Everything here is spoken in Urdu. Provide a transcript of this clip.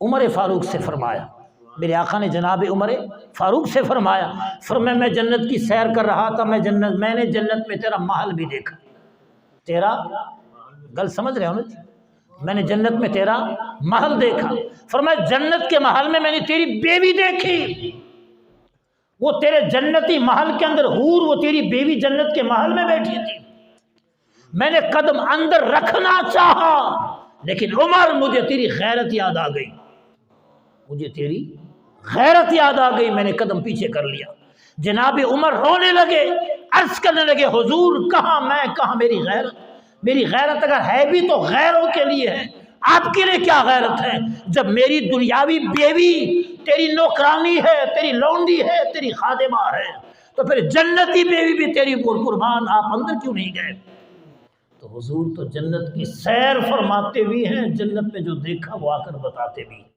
عمر فاروق سے فرمایا، میرے آقا نے جناب عمر فاروق سے فرمایا، فرمایا میں جنت کی سیر کر رہا تھا، میں نے جنت میں تیرا محل بھی دیکھا۔ تیرا گل سمجھ رہے ہو نا؟ میں نے جنت میں تیرا محل دیکھا۔ فرمایا جنت کے محل میں نے تیری بیوی دیکھی، وہ تیرے جنتی محل کے اندر حور، وہ تیری بیوی جنت کے محل میں بیٹھی تھی۔ میں نے قدم اندر رکھنا چاہا، لیکن عمر مجھے تیری غیرت یاد آ گئی، مجھے تیری غیرت یاد آ گئی، میں نے قدم پیچھے کر لیا۔ جناب عمر رونے لگے، عرض کرنے لگے حضور کہاں میں، کہاں میری غیرت؟ میری غیرت اگر ہے بھی تو غیروں کے لیے ہے، آپ کے لیے کیا غیرت ہے؟ جب میری دنیاوی بیوی تیری نوکرانی ہے، تیری لونڈی ہے، تیری خادمہ ہے، تو پھر جنتی بیوی بھی تیری قربان، آپ اندر کیوں نہیں گئے؟ تو حضور تو جنت کی سیر فرماتے بھی ہیں، جنت میں جو دیکھا وہ آ کر بتاتے بھی۔